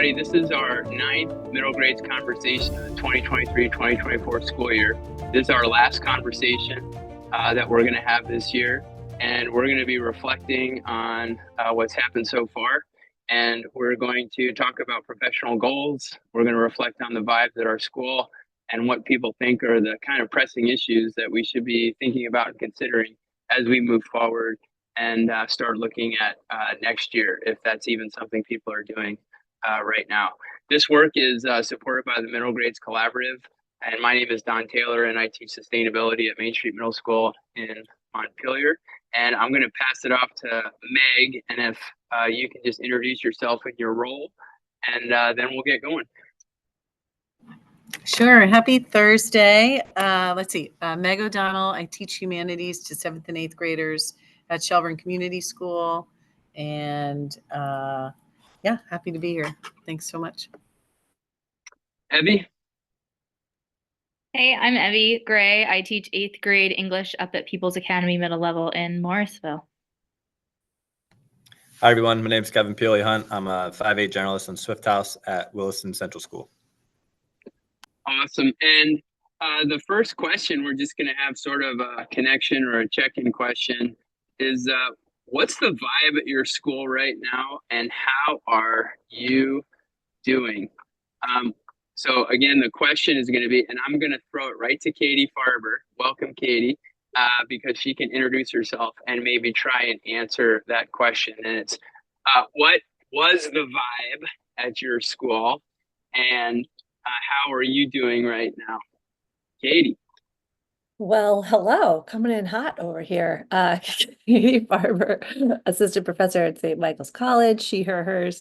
everybody. This is our ninth middle grades conversation of the 2023-2024 school year. This is our last conversation that we're going to have this year, and we're going to be reflecting on what's happened so far, and we're going to talk about professional goals. We're going to reflect on the vibes at our school and what people think are the kind of pressing issues that we should be thinking about and considering as we move forward and start looking at next year, if that's even something people are doing right now. This work is supported by the Middle Grades Collaborative, and my name is Don Taylor, and I teach sustainability at Main Street Middle School in Montpelier. And I'm going to pass it off to Meg, and if you can just introduce yourself and your role, and then we'll get going. Sure. Happy Thursday. Let's see. Meg O'Donnell. I teach humanities to 7th and 8th graders at Shelburne Community School. And yeah, happy to be here. Thanks so much. Evie? Hey, I'm Evie Gray. I teach 8th grade English up at People's Academy Middle Level in Morrisville. Hi, everyone. My name is Kevin Peely Hunt. I'm a 5'8 generalist in Swift House at Williston Central School. Awesome. And the first question, we're just going to have sort of a connection or a check-in question is, what's the vibe at your school right now, and how are you doing? So again, the question is going to be, and I'm going to throw it right to Katie Farber. Welcome, Katie, because she can introduce herself and maybe try and answer that question. And it's, what was the vibe at your school, and how are you doing right now? Katie. Well, hello, coming in hot over here. Katie Farber, assistant professor at St. Michael's College, she, her, hers.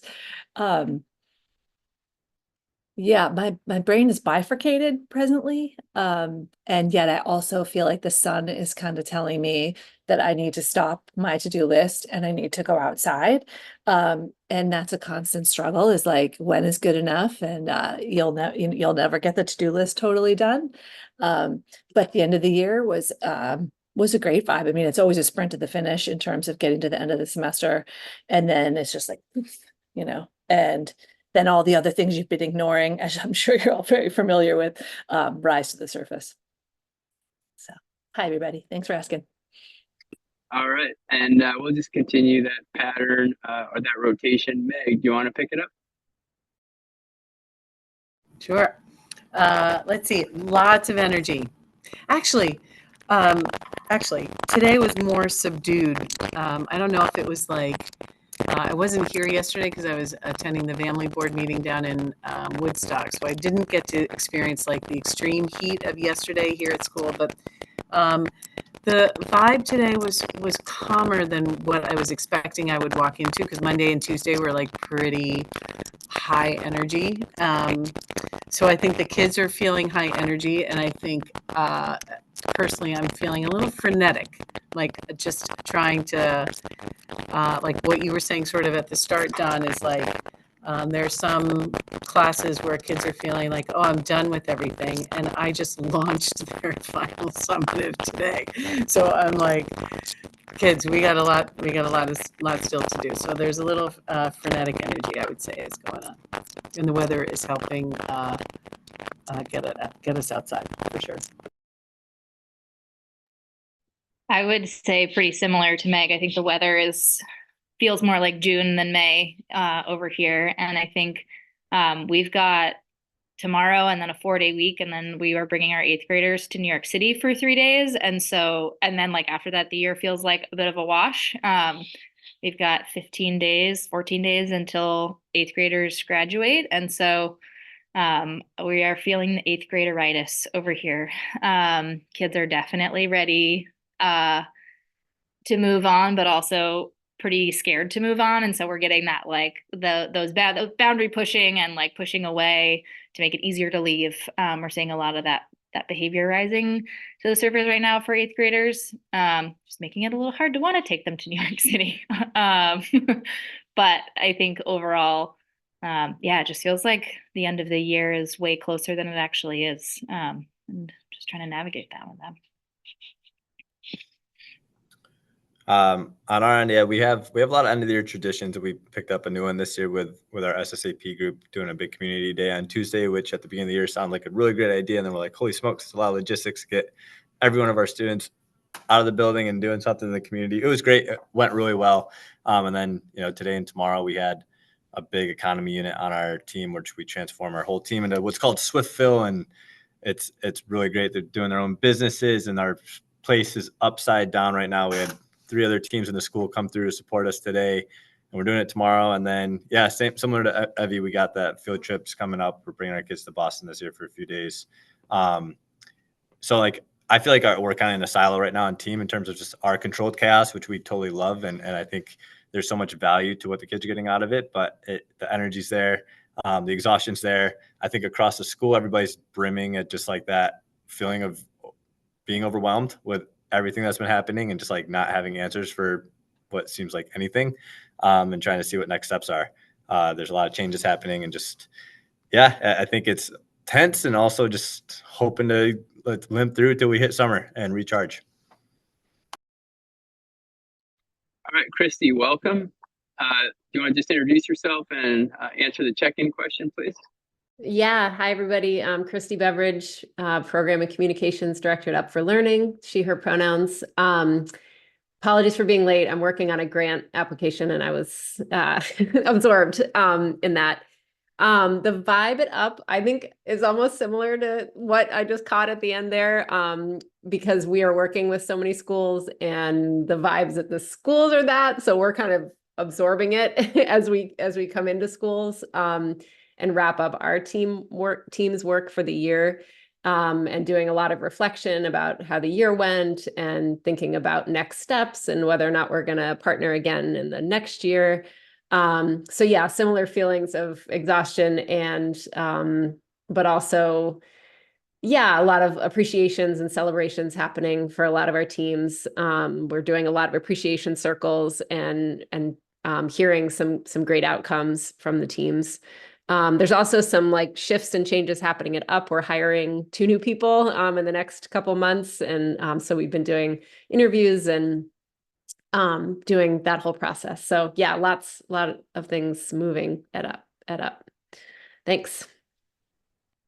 Yeah, my brain is bifurcated presently. And yet I also feel like the sun is kind of telling me that I need to stop my to-do list and I need to go outside. And that's a constant struggle, is like, when is good enough? And you'll never get the to-do list totally done. But the end of the year was a great vibe. I mean, it's always a sprint to the finish in terms of getting to the end of the semester. And then it's just like, and then all the other things you've been ignoring, as I'm sure you're all very familiar with, rise to the surface. So, hi, everybody. Thanks for asking. All right. And we'll just continue that pattern or that rotation. Meg, do you want to pick it up? Sure. Let's see. Lots of energy. Actually, today was more subdued. I don't know if it was like, I wasn't here yesterday because I was attending the family board meeting down in Woodstock, so I didn't get to experience like the extreme heat of yesterday here at school. But the vibe today was calmer than what I was expecting I would walk into, because Monday and Tuesday were like pretty high energy. So I think the kids are feeling high energy, and I think personally I'm feeling a little frenetic, like just trying to like what you were saying sort of at the start, Don, is like there's some classes where kids are feeling like, oh, I'm done with everything, and I just launched their final summative today. So I'm like, kids, we got a lot still to do. So there's a little frenetic energy, I would say, is going on, and the weather is helping get us outside for sure. I would say pretty similar to Meg. I think the weather feels more like June than May over here. And I think we've got tomorrow and then a 4-day week. And then we are bringing our 8th graders to New York City for 3 days. And then like after that, the year feels like a bit of a wash. We've got 14 days until 8th graders graduate. And so we are feeling the 8th graderitis over here. Kids are definitely ready to move on, but also pretty scared to move on. And so we're getting that, like those boundary pushing and like pushing away to make it easier to leave. We're seeing a lot of that behavior rising to the surface right now for 8th graders, just making it a little hard to want to take them to New York City. But I think overall, it just feels like the end of the year is way closer than it actually is. And just trying to navigate that with them. On our end, yeah, we have a lot of end of the year traditions. We picked up a new one this year with our SSAP group doing a big community day on Tuesday, which at the beginning of the year sounded like a really great idea. And then we're like, holy smokes, it's a lot of logistics to get every one of our students out of the building and doing something in the community. It was great. It went really well. And then, today and tomorrow we had a big economy unit on our team, which we transform our whole team into what's called Swift Fill. And it's really great. They're doing their own businesses and our place is upside down right now. We had 3 other teams in the school come through to support us today, and we're doing it tomorrow. And then, yeah, similar to Evie, we got that field trips coming up. We're bringing our kids to Boston this year for a few days. So like, I feel like we're kind of in a silo right now on team in terms of just our controlled chaos, which we totally love. And I think there's so much value to what the kids are getting out of it, but the energy's there. The exhaustion's there. I think across the school, everybody's brimming at just like that feeling of being overwhelmed with everything that's been happening and just like not having answers for what seems like anything, and trying to see what next steps are. There's a lot of changes happening and just, yeah, I think it's tense and also just hoping to limp through till we hit summer and recharge. All right, Christy, welcome. Do you want to just introduce yourself and answer the check-in question, please? Yeah. Hi, everybody. I'm Christy Beveridge, Program and Communications Director at Up for Learning, she, her pronouns. Apologies for being late. I'm working on a grant application and I was absorbed in that. The vibe at Up, I think, is almost similar to what I just caught at the end there, because we are working with so many schools and the vibes at the schools are that. So we're kind of absorbing it as we come into schools. And wrap up our team's work for the year, and doing a lot of reflection about how the year went and thinking about next steps and whether or not we're going to partner again in the next year. So yeah, similar feelings of exhaustion and, but also, yeah, a lot of appreciations and celebrations happening for a lot of our teams. We're doing a lot of appreciation circles and hearing some great outcomes from the teams. There's also some like shifts and changes happening at Up. We're hiring 2 new people in the next couple months. And so we've been doing interviews and doing that whole process. So yeah, a lot of things moving at Up. Thanks.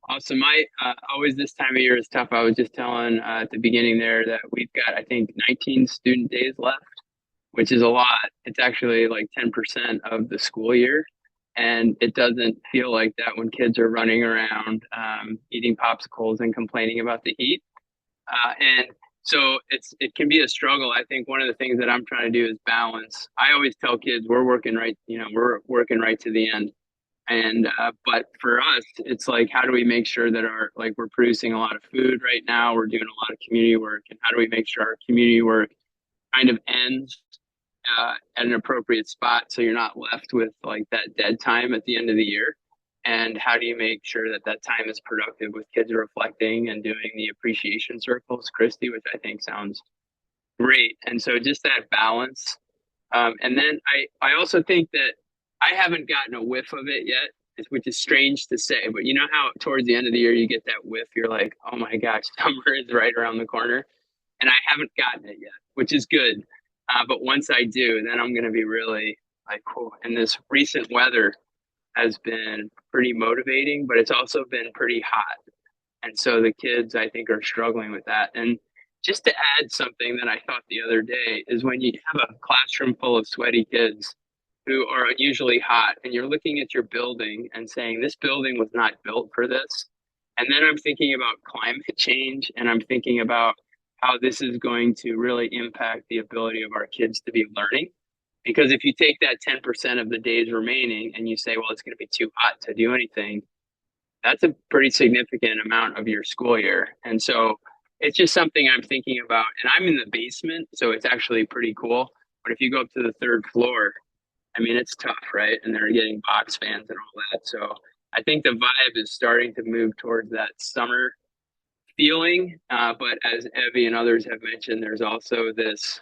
Awesome. Always this time of year is tough. I was just telling at the beginning there that we've got, I think, 19 student days left, which is a lot. It's actually like 10% of the school year. And it doesn't feel like that when kids are running around eating popsicles and complaining about the heat. And so it can be a struggle. I think one of the things that I'm trying to do is balance. I always tell kids we're working right to the end. And but for us, it's like, how do we make sure that we're producing a lot of food right now? We're doing a lot of community work, and how do we make sure our community work kind of ends at an appropriate spot so you're not left with like that dead time at the end of the year? And how do you make sure that time is productive with kids reflecting and doing the appreciation circles, Christy, which I think sounds great. And so just that balance. And then I also think that I haven't gotten a whiff of it yet, which is strange to say, but you know how towards the end of the year you get that whiff, you're like, oh my gosh, summer is right around the corner. And I haven't gotten it yet, which is good. But once I do, then I'm going to be really like, cool. And this recent weather has been pretty motivating, but it's also been pretty hot. And so the kids, I think, are struggling with that. And just to add something that I thought the other day is when you have a classroom full of sweaty kids who are unusually hot and you're looking at your building and saying, this building was not built for this. And then I'm thinking about climate change and I'm thinking about how this is going to really impact the ability of our kids to be learning. Because if you take that 10% of the days remaining and you say, well, it's going to be too hot to do anything, that's a pretty significant amount of your school year. And so it's just something I'm thinking about. And I'm in the basement, so it's actually pretty cool. But if you go up to the 3rd floor, I mean, it's tough, right? And they're getting box fans and all that. So I think the vibe is starting to move towards that summer feeling. But as Evie and others have mentioned, there's also this,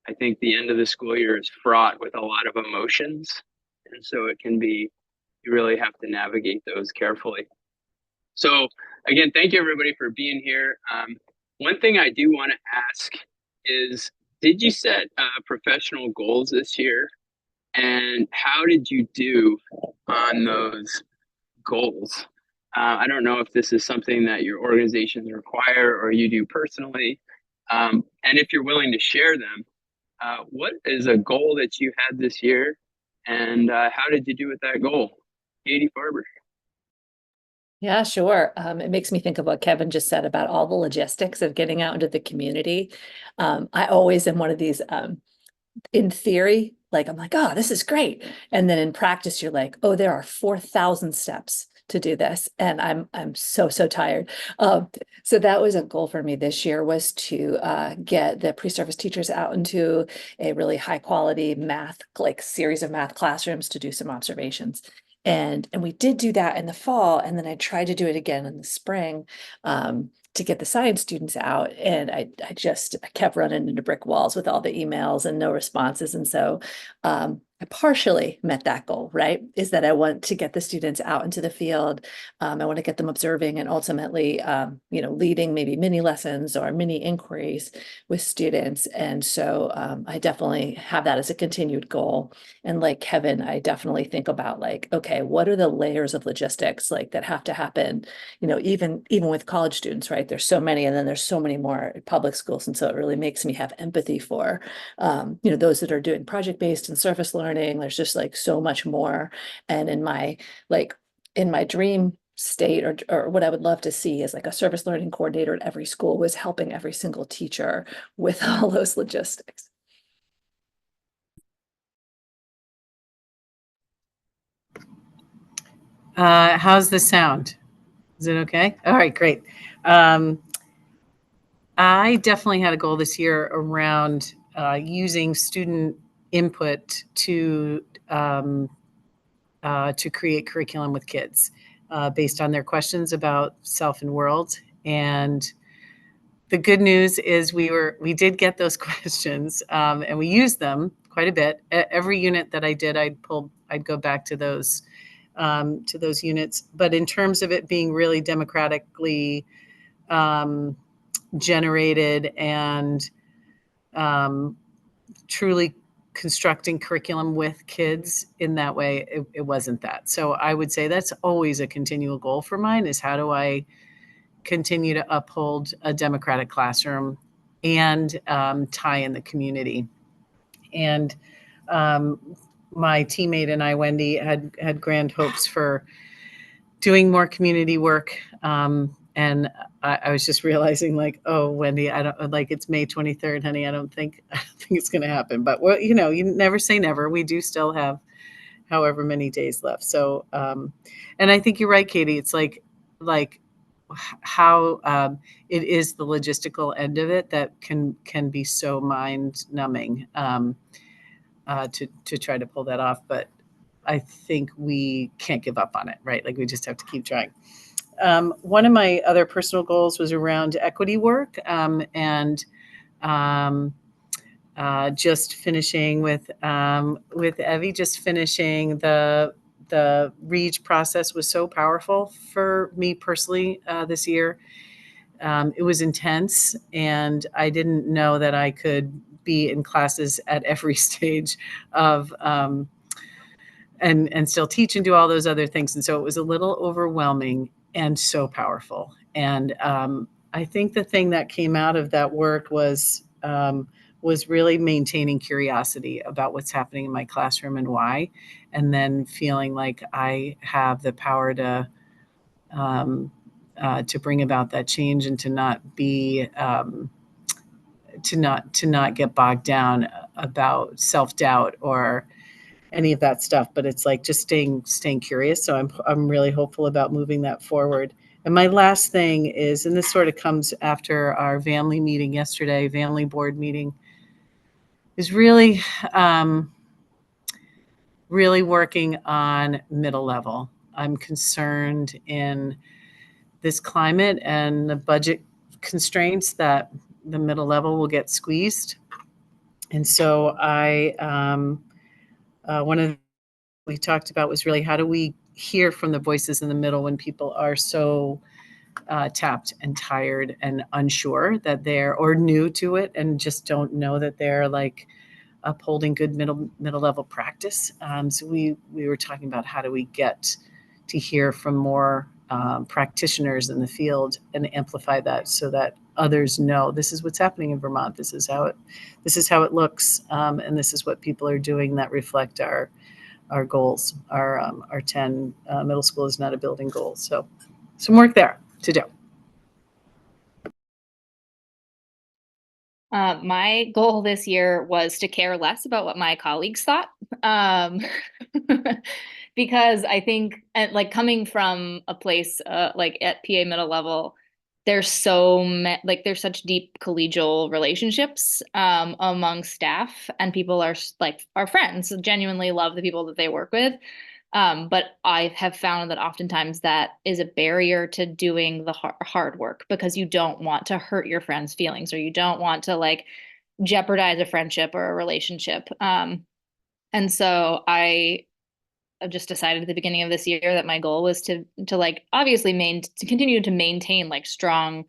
I think the end of the school year is fraught with a lot of emotions. And so it can be, you really have to navigate those carefully. So again, thank you everybody for being here. One thing I do want to ask is, Did you set professional goals this year? And how did you do on those goals? I don't know if this is something that your organizations require or you do personally. And if you're willing to share them, what is a goal that you had this year? And how did you do with that goal? Katie Farber. Yeah, sure. It makes me think of what Kevin just said about all the logistics of getting out into the community. I always am one of these, in theory, like I'm like, oh, this is great. And then in practice, you're like, oh, there are 4,000 steps to do this. And I'm so tired. So that was a goal for me this year, was to get the pre-service teachers out into a really high quality math, like series of math classrooms to do some observations. And we did do that in the fall, and then I tried to do it again in the spring, to get the science students out. And I kept running into brick walls with all the emails and no responses. And so I partially met that goal, right? Is that I want to get the students out into the field. I want to get them observing and ultimately, leading maybe mini lessons or mini inquiries with students. And so I definitely have that as a continued goal. And like Kevin, I definitely think about like, okay, what are the layers of logistics like that have to happen? Even with college students, right? There's so many, and then there's so many more at public schools. And so it really makes me have empathy for, those that are doing project-based and surface learning. There's just like so much more. And in my dream state, or what I would love to see is like a service learning coordinator at every school was helping every single teacher with all those logistics. How's the sound? Is it okay? All right, great. I definitely had a goal this year around using student input to create curriculum with kids based on their questions about self and world. And the good news is we did get those questions, and we used them quite a bit. Every unit that I did, I'd go back to those units. But in terms of it being really democratically generated and truly constructing curriculum with kids in that way, it wasn't that. So I would say that's always a continual goal for mine, is how do I continue to uphold a democratic classroom and tie in the community. And my teammate and I, Wendy, had grand hopes for doing more community work. And I was just realizing, like, oh, Wendy, I don't, like, it's May 23rd, honey. I don't think it's going to happen. But well, you never say never. We do still have however many days left. So, and I think you're right, Katie. It's like how it is the logistical end of it that can be so mind numbing to try to pull that off. But I think we can't give up on it, right? Like, we just have to keep trying. One of my other personal goals was around equity work, and just finishing with Evie, just finishing the REACH process was so powerful for me personally this year. It was intense, and I didn't know that I could be in classes at every stage of and still teach and do all those other things. And so it was a little overwhelming and so powerful. And I think the thing that came out of that work was really maintaining curiosity about what's happening in my classroom and why, and then feeling like I have the power to bring about that change, and to not be to not get bogged down about self-doubt or any of that stuff. But it's like just staying curious. So I'm really hopeful about moving that forward. And my last thing is, and this sort of comes after our family meeting yesterday, family board meeting, is really working on middle level. I'm concerned in this climate and the budget constraints that the middle level will get squeezed. And so one of the we talked about was really, how do we hear from the voices in the middle when people are so tapped and tired and unsure that they're, or new to it and just don't know that they're like upholding good middle level practice. So we were talking about how do we get to hear from more practitioners in the field and amplify that so that others know this is what's happening in Vermont. This is how it looks, and this is what people are doing that reflect our goals. Our 10 middle school is not a building goal. So some work there to do. My goal this year was to care less about what my colleagues thought. Because I think, like, coming from a place like at PA middle level, there's there's such deep collegial relationships among staff, and people are like our friends, genuinely love the people that they work with. But I have found that oftentimes that is a barrier to doing the hard work, because you don't want to hurt your friends' feelings, or you don't want to like jeopardize a friendship or a relationship. And so I just decided at the beginning of this year that my goal was to like obviously to continue to maintain like strong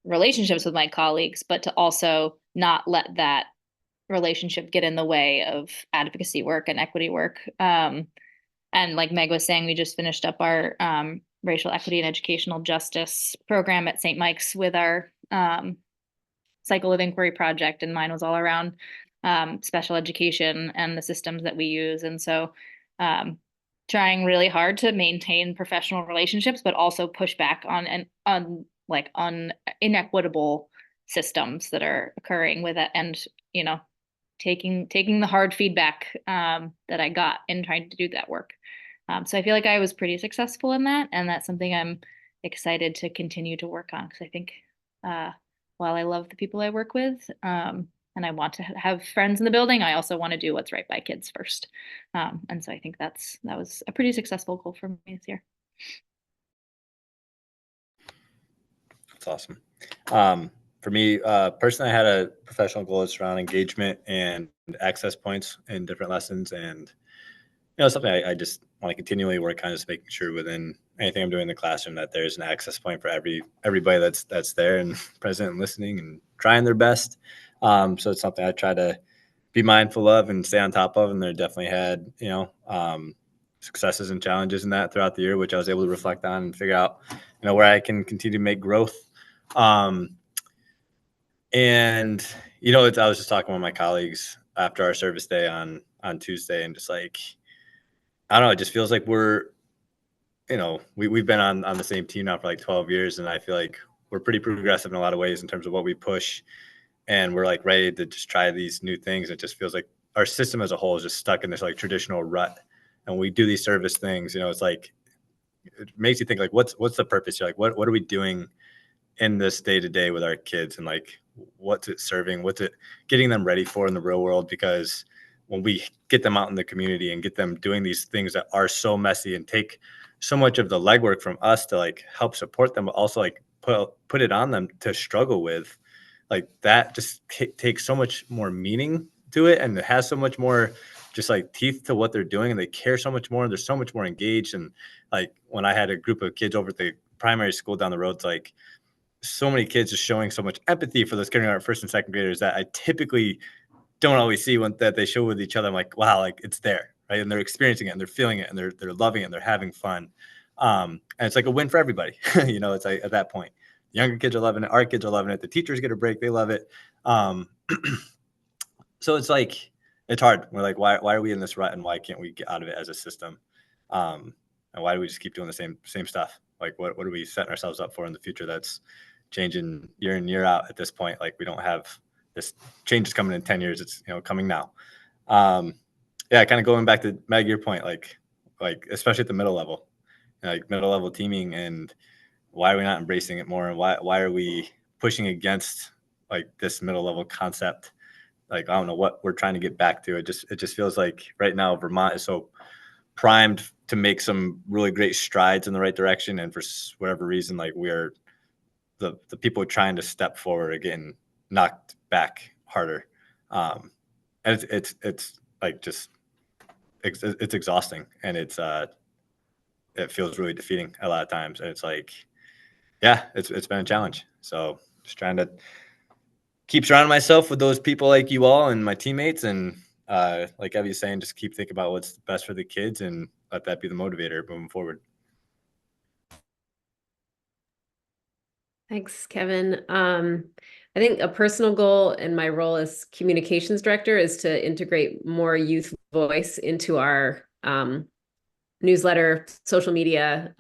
relationships with my colleagues, but to also not let that relationship get in the way of advocacy work and equity work. And like Meg was saying, we just finished up our racial equity and educational justice program at St. Mike's with our cycle of inquiry project, and mine was all around special education and the systems that we use. And so trying really hard to maintain professional relationships, but also push back on inequitable systems that are occurring with it, and taking the hard feedback that I got in trying to do that work. So I feel like I was pretty successful in that, and that's something I'm excited to continue to work on, because I think while I love the people I work with, and I want to have friends in the building, I also want to do what's right by kids first. And so I think that was a pretty successful goal for me this year. That's awesome. For me, personally, I had a professional goal that's around engagement and access points in different lessons. And, something I just want to continually work on is making sure within anything I'm doing in the classroom that there's an access point for everybody that's there and present and listening and trying their best. So it's something I try to be mindful of and stay on top of. And there definitely had, successes and challenges in that throughout the year, which I was able to reflect on and figure out, where I can continue to make growth. And, I was just talking with my colleagues after our service day on Tuesday, and just like, I don't know, it just feels like we've been on the same team now for like 12 years. And I feel like we're pretty progressive in a lot of ways in terms of what we push. And we're like ready to just try these new things. It just feels like our system as a whole is just stuck in this like traditional rut. And when we do these service things, it's like, it makes you think like, what's the purpose here? Like, what are we doing in this day to day with our kids, and like, what's it serving? What's it getting them ready for in the real world? Because when we get them out in the community and get them doing these things that are so messy and take so much of the legwork from us to like help support them, but also like put it on them to struggle with, like that just takes so much more meaning to it, and it has so much more just like teeth to what they're doing, and they care so much more, and they're so much more engaged. And like when I had a group of kids over at the primary school down the road, it's like so many kids just showing so much empathy for those kindergarten, first and second graders that I typically don't always see that they show with each other. I'm like, wow, like it's there, right? And they're experiencing it, and they're feeling it, and they're loving it, and they're having fun. And it's like a win for everybody. It's like at that point, younger kids are loving it, our kids are loving it, the teachers get a break, they love it. So it's like, it's hard. We're like, why are we in this rut, and why can't we get out of it as a system? And why do we just keep doing the same stuff? Like, what are we setting ourselves up for in the future that's changing year in, year out at this point? Like, we don't have this change is coming in 10 years. It's, coming now. Kind of going back to Meg, your point, like especially at the middle level, like middle level teaming, and why are we not embracing it more? And why are we pushing against like this middle level concept? Like, I don't know what we're trying to get back to. It just feels like right now Vermont is so primed to make some really great strides in the right direction. And for whatever reason, like we're the people trying to step forward are getting knocked back harder. And it's like just, it's exhausting, and it feels really defeating a lot of times. And it's like, Yeah, it's been a challenge. So just trying to keep surrounding myself with those people like you all and my teammates, and like Evie's saying, just keep thinking about what's best for the kids and let that be the motivator moving forward. Thanks, Kevin. I think a personal goal in my role as communications director is to integrate more youth voice into our newsletter, social media.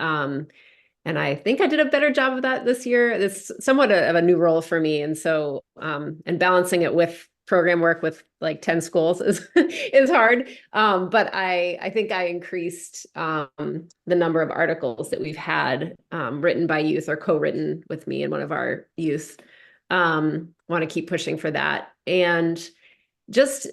And I think I did a better job of that this year. It's somewhat of a new role for me. And so, and balancing it with program work with like 10 schools is hard. But I think I increased the number of articles that we've had written by youth or co-written with me and one of our youth. Want to keep pushing for that. And just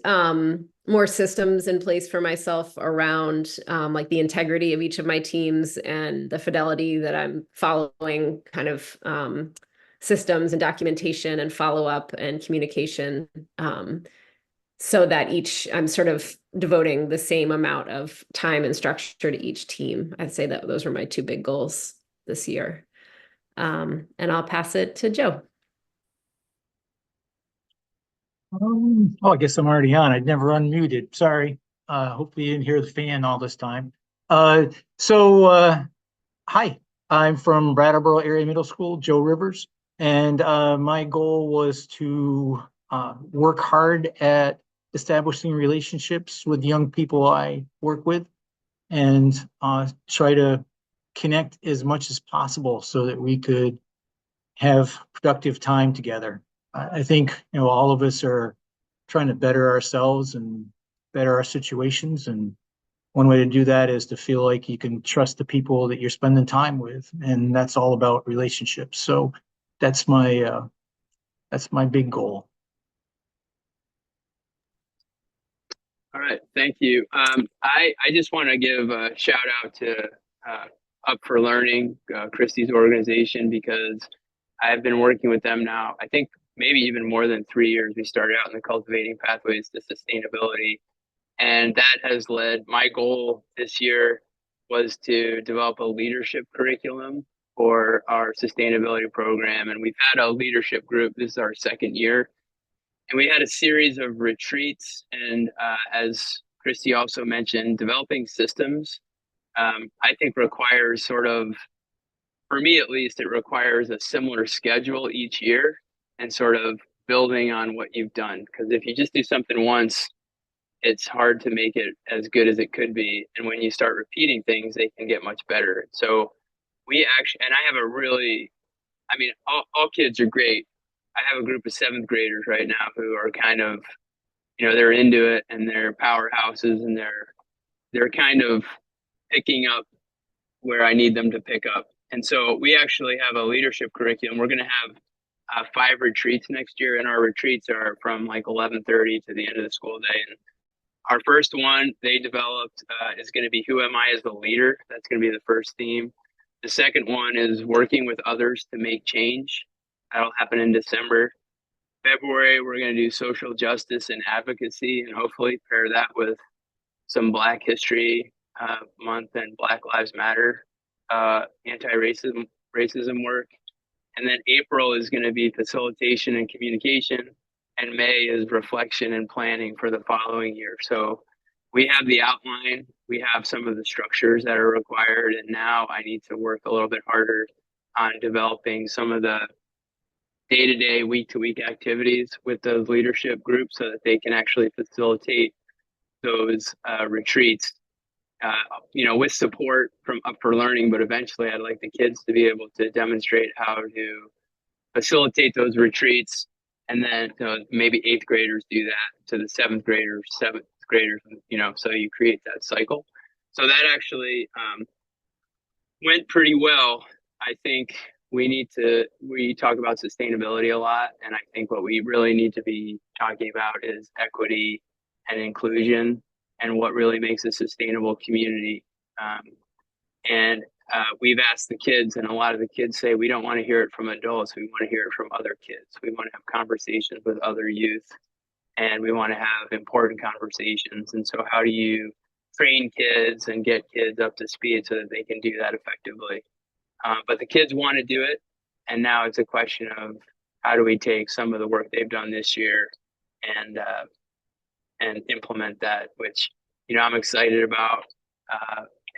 more systems in place for myself around like the integrity of each of my teams and the fidelity that I'm following kind of systems and documentation and follow-up and communication so that I'm sort of devoting the same amount of time and structure to each team. I'd say that those were my two big goals this year. And I'll pass it to Joe. I guess I'm already on. I'd never unmuted. Sorry. Hopefully you didn't hear the fan all this time. Hi, I'm from Brattleboro Area Middle School, Joe Rivers, and my goal was to work hard at establishing relationships with young people I work with and try to connect as much as possible so that we could have productive time together. I think, all of us are trying to better ourselves and better our situations. And one way to do that is to feel like you can trust the people that you're spending time with. And that's all about relationships. So that's my big goal. All right, thank you. I just want to give a shout out to Up for Learning, Christy's organization, because I've been working with them now, I think maybe even more than 3 years. We started out in the Cultivating Pathways to Sustainability, and that has led, my goal this year was to develop a leadership curriculum for our sustainability program. And we've had a leadership group. This is our second year. And we had a series of retreats. And as Christy also mentioned, developing systems, I think requires sort of, for me at least, it requires a similar schedule each year and sort of building on what you've done. Because if you just do something once, it's hard to make it as good as it could be. And when you start repeating things, they can get much better. So we actually, and I have a really, I mean, all kids are great. I have a group of 7th graders right now who are kind of, they're into it and they're powerhouses and they're kind of picking up where I need them to pick up. And so we actually have a leadership curriculum. We're going to have 5 retreats next year, and our retreats are from like 11:30 to the end of the school day. And our first one they developed is going to be Who Am I as a Leader? That's going to be the first theme. The second one is Working with Others to Make Change. That'll happen in December. February, we're going to do Social Justice and Advocacy, and hopefully pair that with some Black History Month and Black Lives Matter anti-racism work. And then April is going to be Facilitation and Communication, and May is Reflection and Planning for the following year. So we have the outline, we have some of the structures that are required, and now I need to work a little bit harder on developing some of the day-to-day, week-to-week activities with those leadership groups so that they can actually facilitate those retreats, with support from Up for Learning. But eventually I'd like the kids to be able to demonstrate how to facilitate those retreats. And then maybe 8th graders do that to the 7th graders, so you create that cycle. So that actually went pretty well. I think we talk about sustainability a lot. And I think what we really need to be talking about is equity and inclusion and what really makes a sustainable community. We've asked the kids, and a lot of the kids say, we don't want to hear it from adults. We want to hear it from other kids. We want to have conversations with other youth, and we want to have important conversations. And so how do you train kids and get kids up to speed so that they can do that effectively? But the kids want to do it. now it's a question of how do we take some of the work they've done this year and implement that, which, I'm excited about.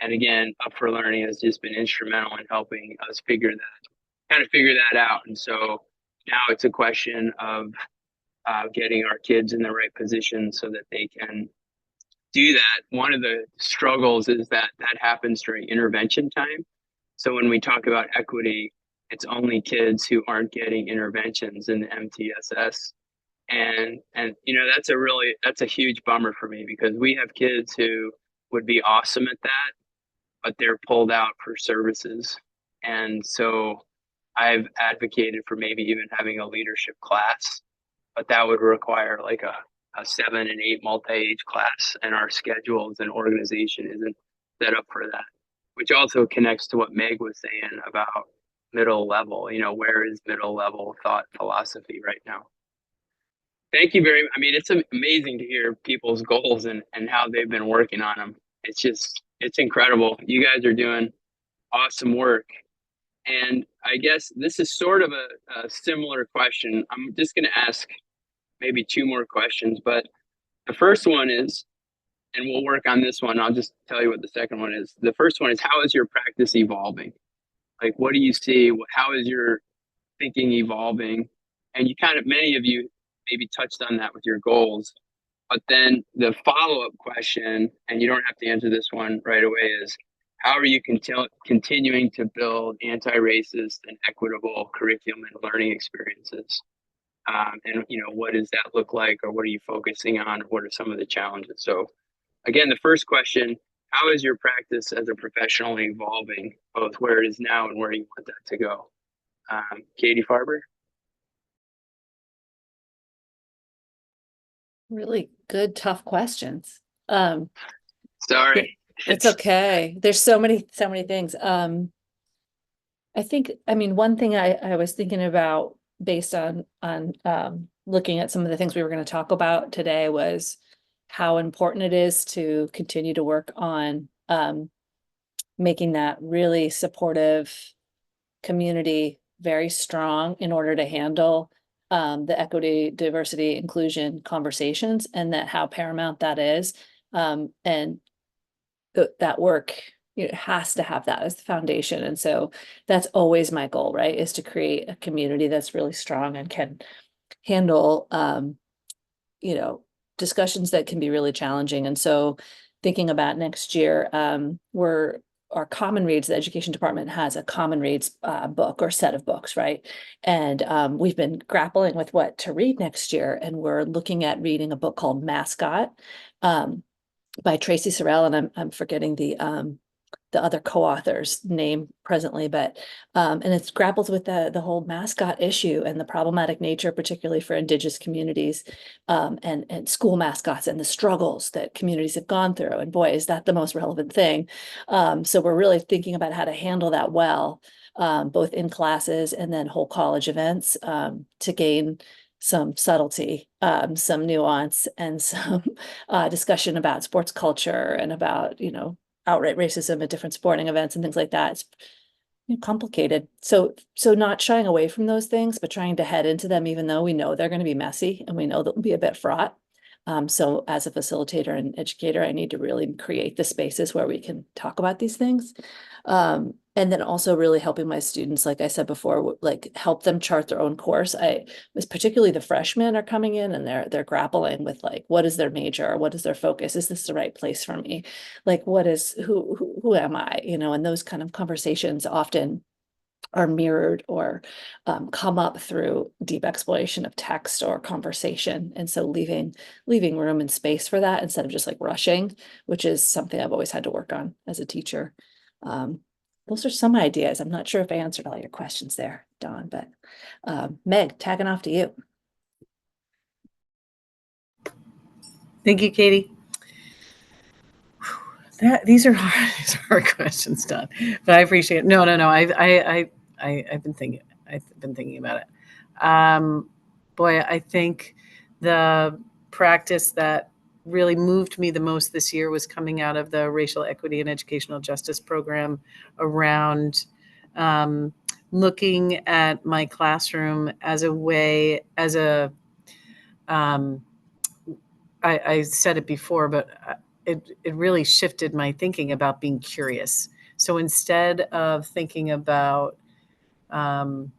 And again, Up for Learning has just been instrumental in helping us figure that out. And so now it's a question of getting our kids in the right position so that they can do that. One of the struggles is that happens during intervention time. So when we talk about equity, it's only kids who aren't getting interventions in the MTSS. And that's a huge bummer for me, because we have kids who would be awesome at that, but they're pulled out for services. And so I've advocated for maybe even having a leadership class, but that would require like a 7 and 8 multi-age class, and our schedules and organization isn't set up for that, which also connects to what Meg was saying about middle level. Where is middle level thought philosophy right now? Thank you very much. I mean, it's amazing to hear people's goals and how they've been working on them. It's incredible. You guys are doing awesome work. And I guess this is sort of a similar question. I'm just going to ask maybe 2 more questions, but the first one is, and we'll work on this one, I'll just tell you what the second one is. The first one is, how is your practice evolving? Like, what do you see? How is your thinking evolving? And many of you maybe touched on that with your goals. But then the follow-up question, and you don't have to answer this one right away, is how are you continuing to build anti-racist and equitable curriculum and learning experiences? And what does that look like, or what are you focusing on? What are some of the challenges? So again, the first question, how is your practice as a professional evolving, both where it is now and where you want that to go? Katie Farber? Really good, tough questions. Sorry. It's okay. There's so many things. One thing I was thinking about based on looking at some of the things we were going to talk about today was how important it is to continue to work on making that really supportive community very strong in order to handle the equity, diversity, inclusion conversations, and that how paramount that is. And that work has to have that as the foundation. And so that's always my goal, right? Is to create a community that's really strong and can handle, discussions that can be really challenging. And so thinking about next year, our common reads, the education department has a common reads book or set of books, right? And we've been grappling with what to read next year. And we're looking at reading a book called Mascot by Tracy Sorrell. And I'm forgetting the other co-author's name presently, but and it's grapples with the whole mascot issue and the problematic nature, particularly for Indigenous communities, and school mascots and the struggles that communities have gone through. And boy, is that the most relevant thing. So we're really thinking about how to handle that well, both in classes and then whole college events, to gain some subtlety, some nuance, and some discussion about sports culture and about, outright racism at different sporting events and things like that. It's complicated. So not shying away from those things, but trying to head into them, even though we know they're going to be messy and we know they'll be a bit fraught. So as a facilitator and educator, I need to really create the spaces where we can talk about these things. And then also really helping my students, like I said before, like help them chart their own course. I was particularly the freshmen are coming in and they're grappling with like, what is their major? What is their focus? Is this the right place for me? Like, who am I? And those kind of conversations often are mirrored or come up through deep exploration of text or conversation. And so leaving room and space for that instead of just like rushing, which is something I've always had to work on as a teacher. Those are some ideas. I'm not sure if I answered all your questions there, Dawn, but Meg, tagging off to you. Thank you, Katie. These are hard questions, Dawn, but I appreciate it. No. I've been thinking about it. Boy, I think the practice that really moved me the most this year was coming out of the Racial Equity and Educational Justice program around looking at my classroom as a way, I said it before, but it really shifted my thinking about being curious. So instead of thinking about and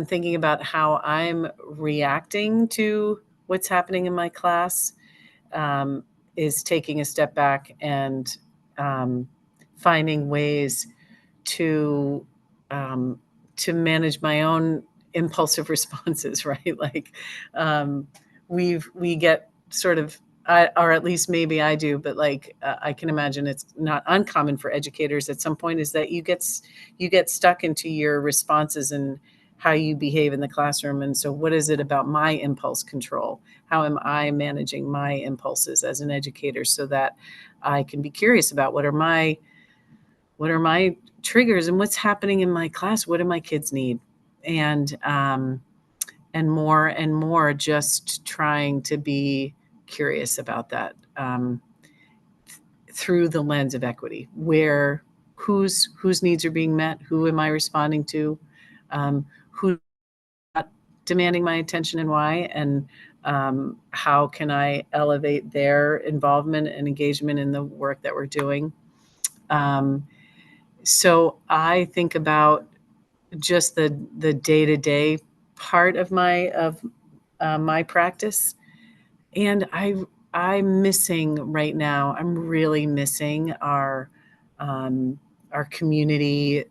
thinking about how I'm reacting to what's happening in my class, is taking a step back and finding ways to manage my own impulsive responses, right? Like we get sort of, or at least maybe I do, but like I can imagine it's not uncommon for educators at some point, is that you get stuck into your responses and how you behave in the classroom. And so what is it about my impulse control? How am I managing my impulses as an educator so that I can be curious about what are my triggers and what's happening in my class? What do my kids need? And more and more just trying to be curious about that, through the lens of equity, where whose needs are being met, who am I responding to, who's not demanding my attention and why, and how can I elevate their involvement and engagement in the work that we're doing. So I think about just the day-to-day part of my practice, and I'm missing right now. I'm really missing our community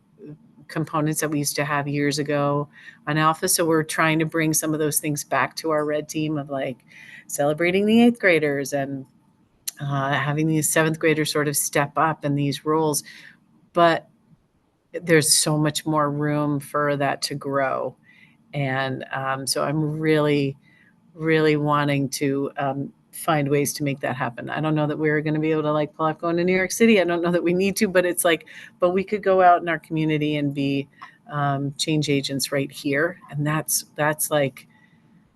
components that we used to have years ago on Alpha. So we're trying to bring some of those things back to our red team, of like celebrating the 8th graders and having these 7th graders sort of step up in these roles. But there's so much more room for that to grow. And so I'm really, really wanting to find ways to make that happen. I don't know that we're going to be able to like pull off going to New York City. I don't know that we need to, but it's like, but we could go out in our community and be change agents right here. And that's like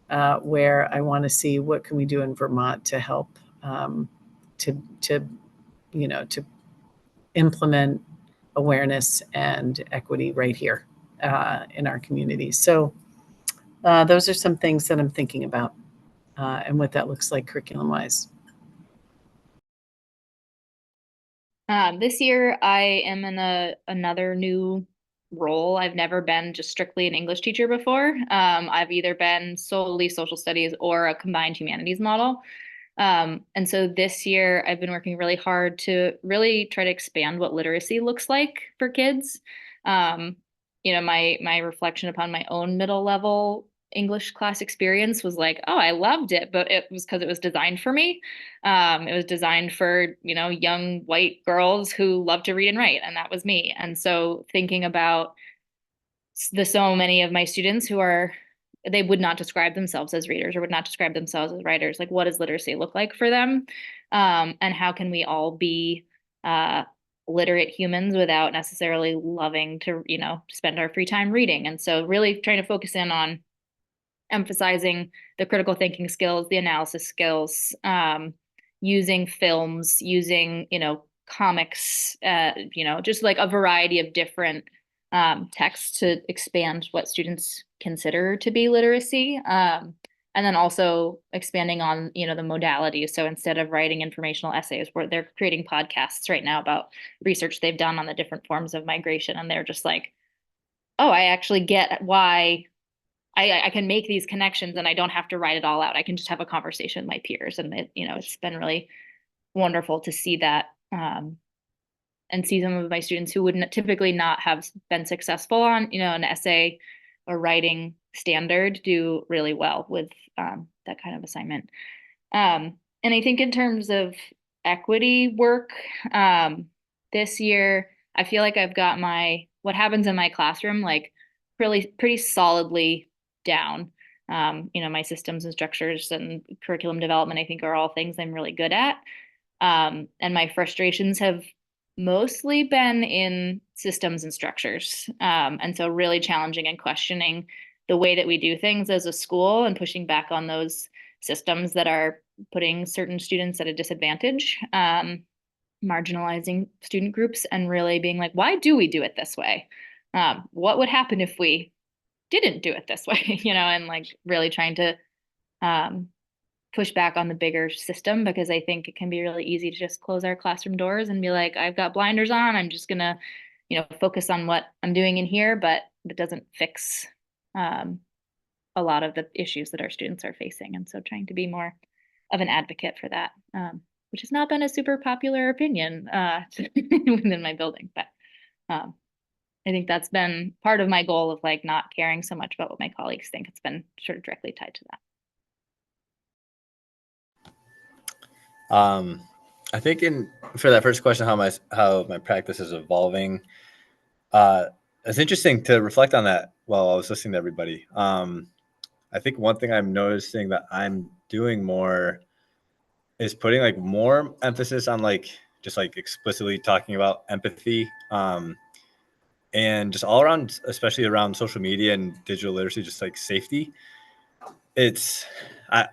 where I want to see what can we do in Vermont to help to to implement awareness and equity right here in our communities. So those are some things that I'm thinking about and what that looks like curriculum wise. This year I am in another new role. I've never been just strictly an English teacher before. I've either been solely social studies or a combined humanities model. And so this year I've been working really hard to really try to expand what literacy looks like for kids. My reflection upon my own middle level English class experience was like, oh, I loved it, but it was because it was designed for me. It was designed for, young white girls who love to read and write, and that was me. And so thinking about so many of my students they would not describe themselves as readers or would not describe themselves as writers. Like, what does literacy look like for them? And how can we all be literate humans without necessarily loving to, spend our free time reading? And so really trying to focus in on emphasizing the critical thinking skills, the analysis skills, using films, using, comics, just like a variety of different texts to expand what students consider to be literacy. And then also expanding on, the modalities. So instead of writing informational essays, where they're creating podcasts right now about research they've done on the different forms of migration. And they're just like, oh, I actually get why I can make these connections and I don't have to write it all out. I can just have a conversation with my peers. And it's been really wonderful to see that, and see some of my students who would typically not have been successful on, an essay or writing standard do really well with that kind of assignment. And I think in terms of equity work, this year, I feel like I've got what happens in my classroom, like pretty solidly down. My systems and structures and curriculum development, I think, are all things I'm really good at. And my frustrations have mostly been in systems and structures. And so really challenging and questioning the way that we do things as a school and pushing back on those systems that are putting certain students at a disadvantage, marginalizing student groups, and really being like, why do we do it this way? what would happen if we didn't do it this way, and like really trying to push back on the bigger system, because I think it can be really easy to just close our classroom doors and be like, I've got blinders on, I'm just gonna, focus on what I'm doing in here, but it doesn't fix a lot of the issues that our students are facing. And so trying to be more of an advocate for that, which has not been a super popular opinion within my building, but I think that's been part of my goal of like not caring so much about what my colleagues think. It's been sort of directly tied to that. I think for that first question, how my practice is evolving, it's interesting to reflect on that while I was listening to everybody. I think one thing I'm noticing that I'm doing more is putting like more emphasis on like just like explicitly talking about empathy, and just all around, especially around social media and digital literacy, just like safety. I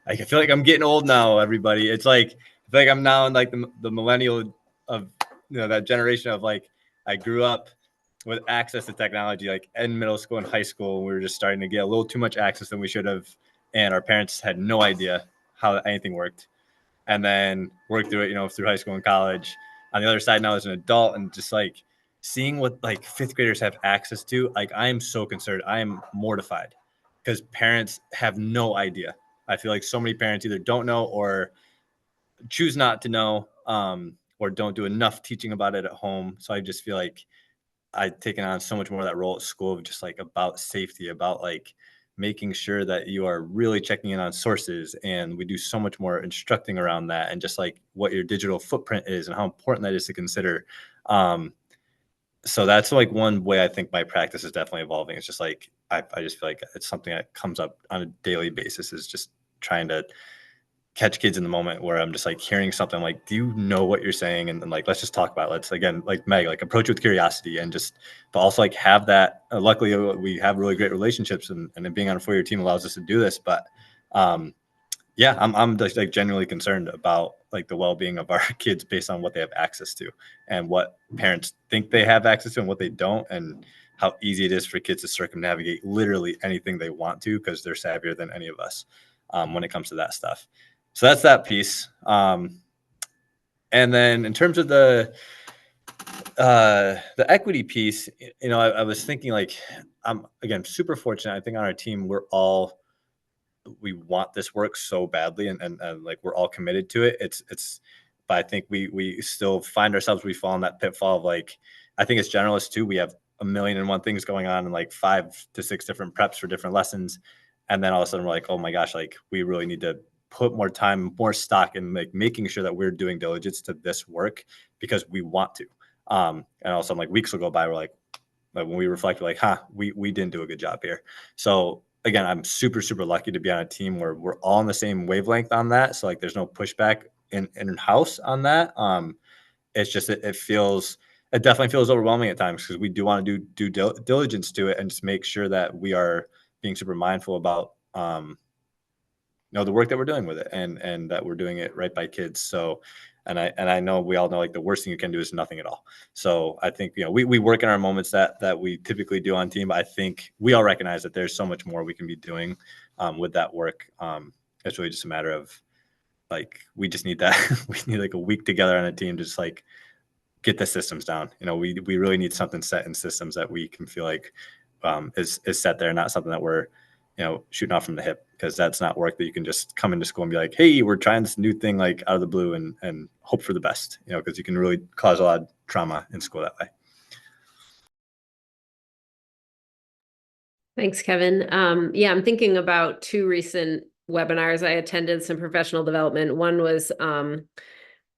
I feel like I'm getting old now, everybody. It's like I feel like I'm now in like the millennial of that generation of like I grew up with access to technology like in middle school and high school. We were just starting to get a little too much access than we should have, and our parents had no idea how anything worked. And then worked through it, through high school and college. On the other side now as an adult, and just like seeing what like fifth graders have access to, like I am so concerned. I am mortified because parents have no idea. I feel like so many parents either don't know or choose not to know, or don't do enough teaching about it at home. So I just feel like I've taken on so much more of that role at school of just like about safety, about like making sure that you are really checking in on sources. And we do so much more instructing around that and just like what your digital footprint is and how important that is to consider. So that's like one way I think my practice is definitely evolving. It's just like, I just feel like it's something that comes up on a daily basis, is just trying to catch kids in the moment where I'm just like hearing something like, do you know what you're saying? And then like, let's just talk about it. Let's again, like Meg, like approach with curiosity and just, but also like have that, luckily we have really great relationships and being on a 4-year team allows us to do this. But yeah, I'm just like genuinely concerned about like the well-being of our kids based on what they have access to and what parents think they have access to and what they don't, and how easy it is for kids to circumnavigate literally anything they want to because they're savvier than any of us when it comes to that stuff. So that's that piece. And then in terms of the equity piece, I was thinking like, I'm again super fortunate. I think on our team we want this work so badly, and like we're all committed to it. But I think we still find ourselves, we fall in that pitfall of like, I think as generalists too, we have 1,000,001 things going on and like 5 to 6 different preps for different lessons. And then all of a sudden we're like, oh my gosh, like we really need to put more time, more stock in like making sure that we're doing diligence to this work because we want to. And all of a sudden like weeks will go by, we're like when we reflect, we're like, we didn't do a good job here. So again, I'm super, super lucky to be on a team where we're all on the same wavelength on that. So like, there's no pushback in house on that. It's just, it definitely feels overwhelming at times because we do want to do due diligence to it and just make sure that we are being super mindful about, the work that we're doing with it and that we're doing it right by kids. So, and I know we all know like the worst thing you can do is nothing at all. So I think, we work in our moments that we typically do on team, but I think we all recognize that there's so much more we can be doing with that work. It's really just a matter of like, we just need that. We need like a week together on a team to just like get the systems down. We really need something set in systems that we can feel like is set there, not something that we're shooting off from the hip, because that's not work that you can just come into school and be like, hey, we're trying this new thing like out of the blue and hope for the best, because you can really cause a lot of trauma in school that way. Thanks, Kevin. Yeah, I'm thinking about 2 recent webinars I attended, some professional development. One was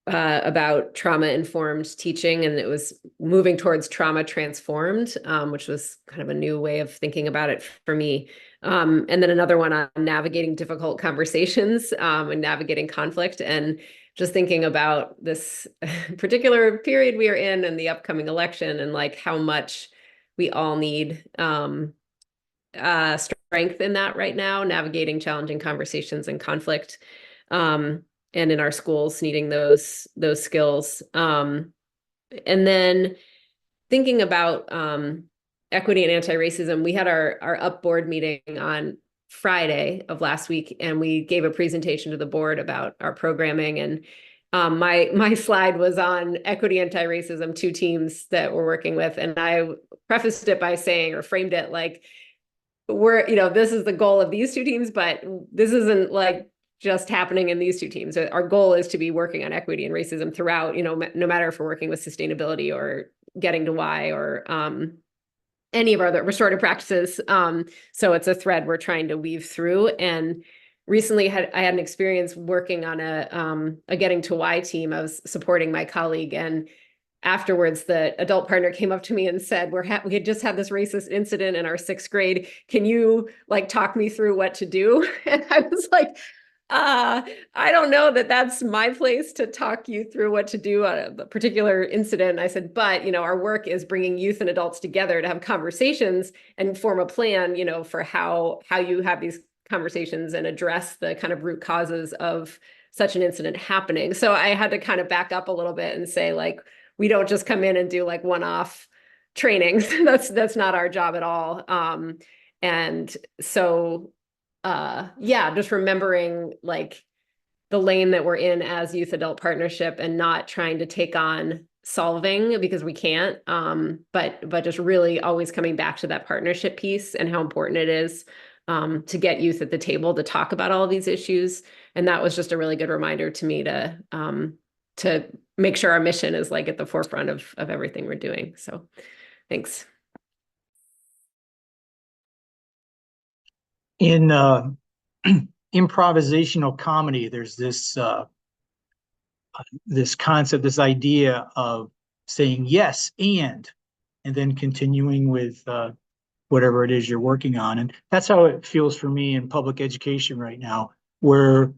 about trauma-informed teaching, and it was moving towards trauma transformed, which was kind of a new way of thinking about it for me. And then another one on navigating difficult conversations and navigating conflict, and just thinking about this particular period we are in and the upcoming election, and like how much we all need strength in that right now, navigating challenging conversations and conflict. And in our schools needing those skills. And then thinking about equity and anti-racism, we had our up board meeting on Friday of last week, and we gave a presentation to the board about our programming. And my slide was on equity, anti-racism, two teams that we're working with. And I prefaced it by saying, or framed it like, this is the goal of these two teams, but this isn't like just happening in these two teams. Our goal is to be working on equity and racism throughout, no matter if we're working with sustainability or getting to why or any of our other restorative practices. So it's a thread we're trying to weave through. And recently I had an experience working on a getting to why team. I was supporting my colleague, and afterwards, the adult partner came up to me and said, we had just had this racist incident in our 6th grade. Can you talk me through what to do? And I was like, I don't know that that's my place to talk you through what to do on a particular incident. And I said, but, our work is bringing youth and adults together to have conversations and form a plan, for how you have these conversations and address the kind of root causes of such an incident happening. So I had to kind of back up a little bit and say, we don't just come in and do one-off trainings. That's not our job at all. And so, just remembering the lane that we're in as youth adult partnership and not trying to take on solving because we can't, but just really always coming back to that partnership piece and how important it is to get youth at the table to talk about all of these issues. And that was just a really good reminder to me to make sure our mission is at the forefront of everything we're doing. So thanks. In improvisational comedy, there's this concept, this idea of saying yes and then continuing with whatever it is you're working on. And that's how it feels for me in public education right now, where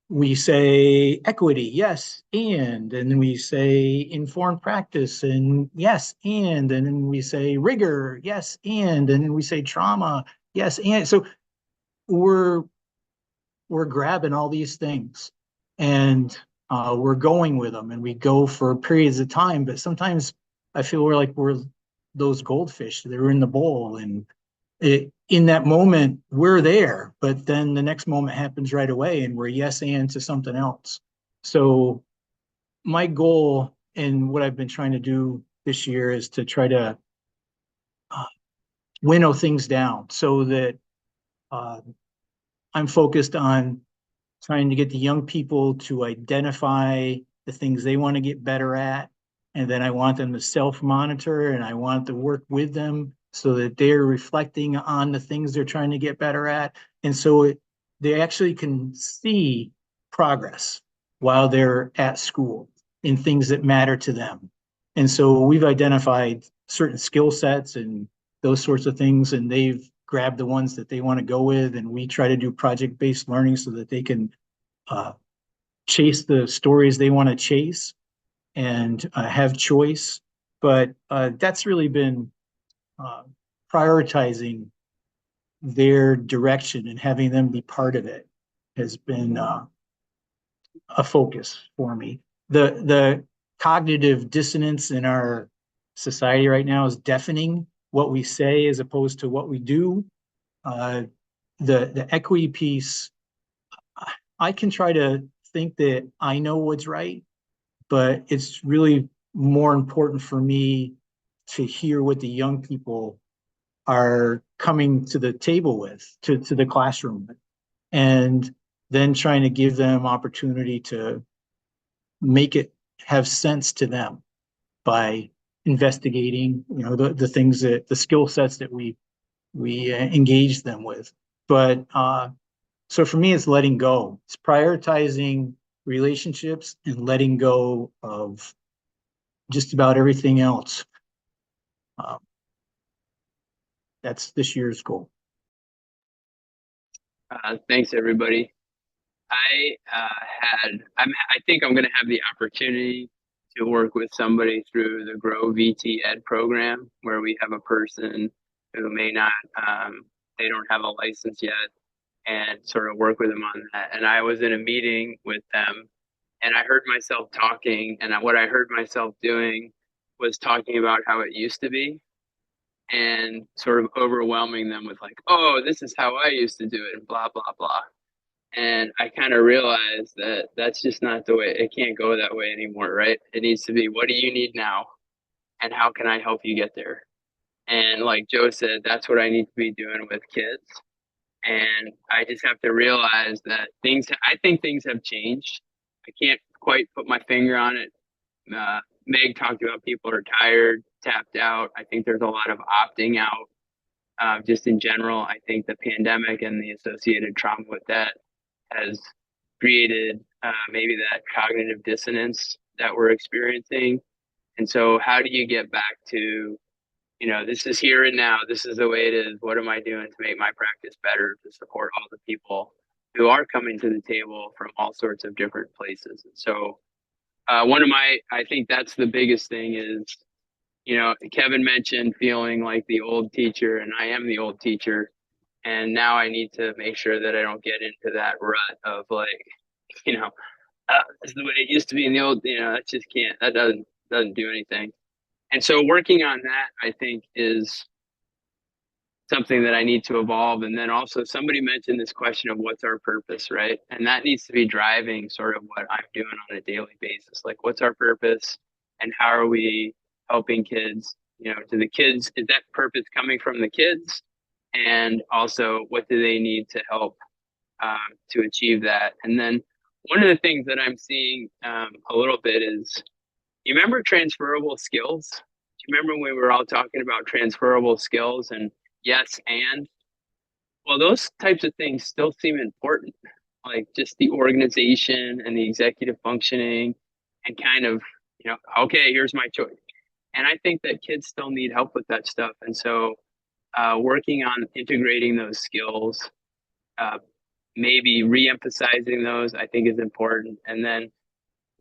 we say equity, yes, and then we say informed practice, and yes, and then we say rigor, yes, and then we say trauma, yes, and so we're grabbing all these things and we're going with them, and we go for periods of time. But sometimes I feel we're those goldfish that are in the bowl, and in that moment we're there, but then the next moment happens right away and we're yes and to something else. So my goal and what I've been trying to do this year is to try to winnow things down so that I'm focused on trying to get the young people to identify the things they want to get better at. And then I want them to self-monitor, and I want to work with them so that they're reflecting on the things they're trying to get better at. And so they actually can see progress while they're at school in things that matter to them. And so we've identified certain skill sets and those sorts of things, and they've grabbed the ones that they want to go with. And we try to do project-based learning so that they can chase the stories they want to chase and have choice. But that's really been prioritizing their direction and having them be part of it has been a focus for me. The cognitive dissonance in our society right now is deafening. What we say as opposed to what we do. The equity piece, I can try to think that I know what's right, but it's really more important for me to hear what the young people are coming to the table with, to the classroom, and then trying to give them opportunity to make it have sense to them by investigating, the things that the skill sets that we engage them with. But so for me, it's letting go. It's prioritizing relationships and letting go of just about everything else. That's this year's goal. Thanks, everybody. I think I'm going to have the opportunity to work with somebody through the Grow VT Ed program, where we have a person who may not, they don't have a license yet, and sort of work with them on that. And I was in a meeting with them, and I heard myself talking, and what I heard myself doing was talking about how it used to be and sort of overwhelming them with like, oh, this is how I used to do it and blah, blah, blah. And I kind of realized that that's just not the way, it can't go that way anymore, right? It needs to be, what do you need now? And how can I help you get there? And like Joe said, that's what I need to be doing with kids. And I just have to realize that I think things have changed. I can't quite put my finger on it. Meg talked about people are tired, tapped out. I think there's a lot of opting out just in general. I think the pandemic and the associated trauma with that has created maybe that cognitive dissonance that we're experiencing. And so how do you get back to, this is here and now, this is the way it is. What am I doing to make my practice better, to support all the people who are coming to the table from all sorts of different places? And so I think that's the biggest thing is, Kevin mentioned feeling like the old teacher, and I am the old teacher. And now I need to make sure that I don't get into that rut of like, this is the way it used to be in the old, that just can't, that doesn't do anything. And so working on that, I think, is something that I need to evolve. And then also somebody mentioned this question of what's our purpose, right? And that needs to be driving sort of what I'm doing on a daily basis. Like, what's our purpose and how are we helping kids? To the kids, is that purpose coming from the kids? And also, what do they need to help to achieve that? And then one of the things that I'm seeing a little bit is, you remember transferable skills? Do you remember when we were all talking about transferable skills and yes, and? Well, those types of things still seem important, like just the organization and the executive functioning and kind of, okay, here's my choice. And I think that kids still need help with that stuff. And so working on integrating those skills, maybe re-emphasizing those, I think is important. And then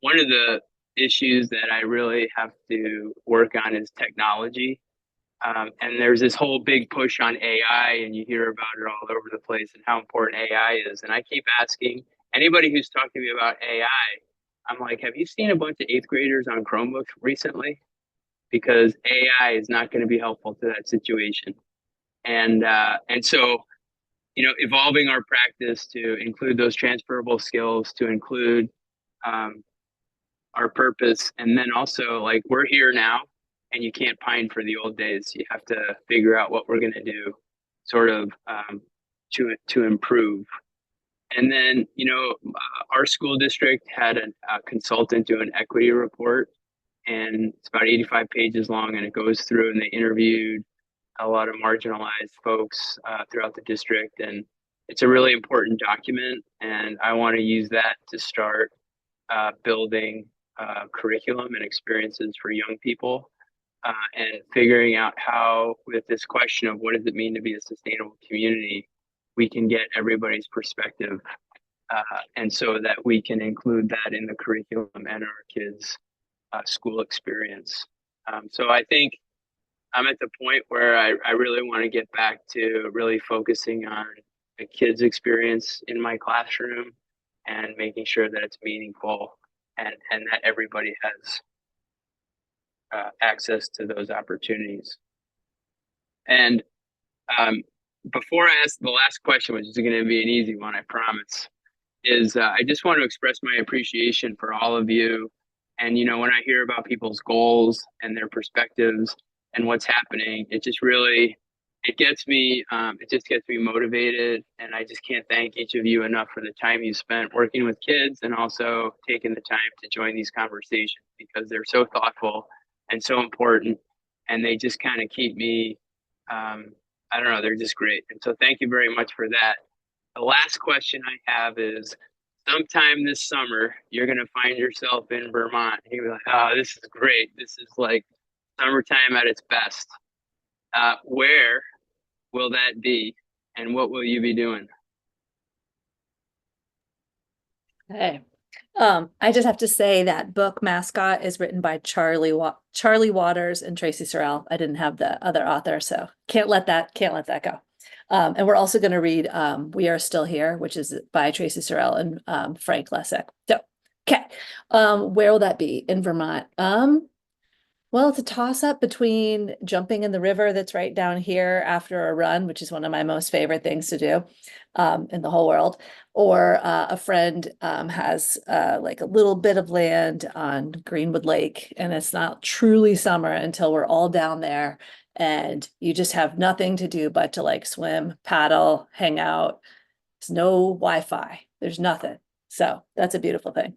one of the issues that I really have to work on is technology. And there's this whole big push on AI, and you hear about it all over the place and how important AI is. And I keep asking anybody who's talking to me about AI, I'm like, have you seen a bunch of 8th graders on Chromebooks recently? Because AI is not going to be helpful to that situation. And so, evolving our practice to include those transferable skills, to include our purpose, and then also, like, we're here now, and you can't pine for the old days. You have to figure out what we're going to do, sort of, to improve. And then, our school district had a consultant do an equity report, and it's about 85 pages long, and it goes through, and they interviewed a lot of marginalized folks throughout the district, and it's a really important document. And I want to use that to start building curriculum and experiences for young people, and figuring out how, with this question of what does it mean to be a sustainable community, we can get everybody's perspective, and so that we can include that in the curriculum and our kids' school experience. So I think I'm at the point where I really want to get back to really focusing on the kids' experience in my classroom and making sure that it's meaningful and that everybody has access to those opportunities. And before I ask the last question, which is going to be an easy one, I promise, is I just want to express my appreciation for all of you. And, when I hear about people's goals and their perspectives and what's happening, it just gets me motivated. And I just can't thank each of you enough for the time you spent working with kids and also taking the time to join these conversations, because they're so thoughtful and so important. And they just kind of keep me, I don't know, they're just great. And so thank you very much for that. The last question I have is, sometime this summer, you're going to find yourself in Vermont. You're like, oh, this is great. This is like summertime at its best. Where will that be, and what will you be doing? Hey, I just have to say that book Mascot is written by Charlie Waters and Tracy Sorrell. I didn't have the other author, so can't let that go. And we're also going to read We Are Still Here, which is by Tracy Sorrell and Frank Lessig. So, okay, where will that be? In Vermont? Well, it's a toss up between jumping in the river that's right down here after a run, which is one of my most favorite things to do in the whole world. Or a friend has like a little bit of land on Greenwood Lake, and it's not truly summer until we're all down there, and you just have nothing to do but to like swim, paddle, hang out. There's no Wi-Fi. There's nothing. So that's a beautiful thing.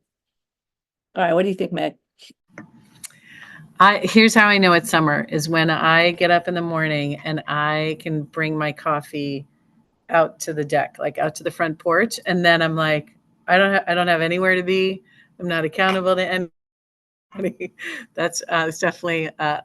All right, what do you think, Meg? Here's how I know it's summer is when I get up in the morning and I can bring my coffee out to the deck, like out to the front porch. And then I'm like, I don't have anywhere to be. I'm not accountable to anybody. That's it's definitely a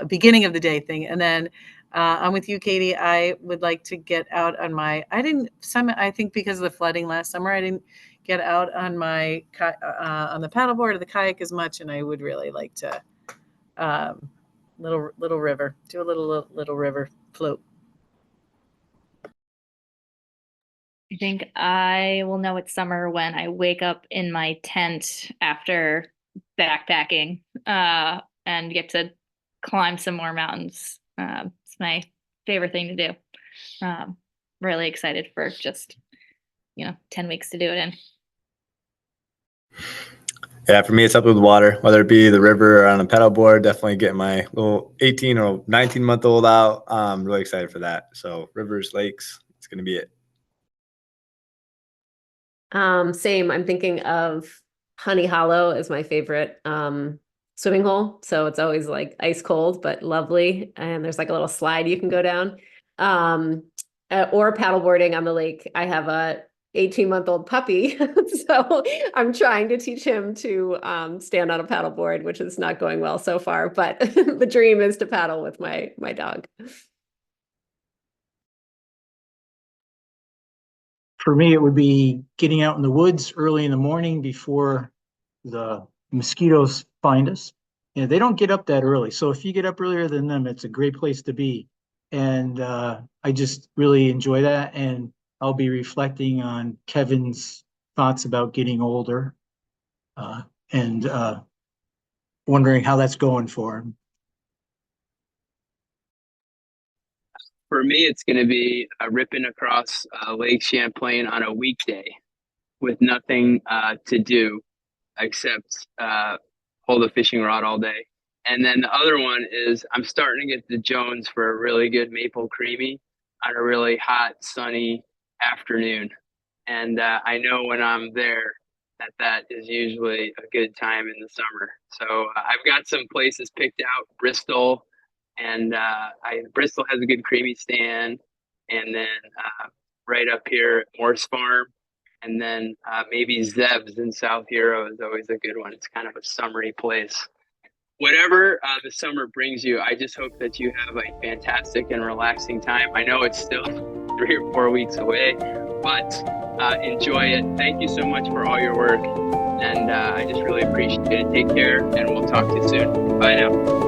beginning of the day thing. And then I'm with you, Katie. I would like to get out on I think because of the flooding last summer, I didn't get out on my, on the paddleboard or the kayak as much. And I would really like to, little river, do a little river float. I think I will know it's summer when I wake up in my tent after backpacking and get to climb some more mountains. It's my favorite thing to do. Really excited for just, 10 weeks to do it in. Yeah, for me, it's up with water, whether it be the river or on a paddleboard. Definitely getting my little 18 or 19-month-old out. I'm really excited for that. So rivers, lakes, it's going to be it. Same. I'm thinking of Honey Hollow as my favorite swimming hole. So it's always like ice cold, but lovely. And there's like a little slide you can go down. Or paddleboarding on the lake. I have a 18-month-old puppy. So I'm trying to teach him to stand on a paddleboard, which is not going well so far, but the dream is to paddle with my dog. For me, it would be getting out in the woods early in the morning before the mosquitoes find us. And they don't get up that early. So if you get up earlier than them, it's a great place to be. And I just really enjoy that. And I'll be reflecting on Kevin's thoughts about getting older and wondering how that's going for him. For me, it's going to be ripping across Lake Champlain on a weekday with nothing to do except hold a fishing rod all day. And then the other one is I'm starting to get the Jones for a really good maple creamy on a really hot, sunny afternoon. And I know when I'm there that is usually a good time in the summer. So I've got some places picked out, Bristol, and Bristol has a good creamy stand. And then right up here at Morse Farm. And then maybe Zeb's in South Hero is always a good one. It's kind of a summery place. Whatever the summer brings you, I just hope that you have a fantastic and relaxing time. I know it's still 3 or 4 weeks away, but enjoy it. Thank you so much for all your work. And I just really appreciate it. Take care, and we'll talk to you soon. Bye now.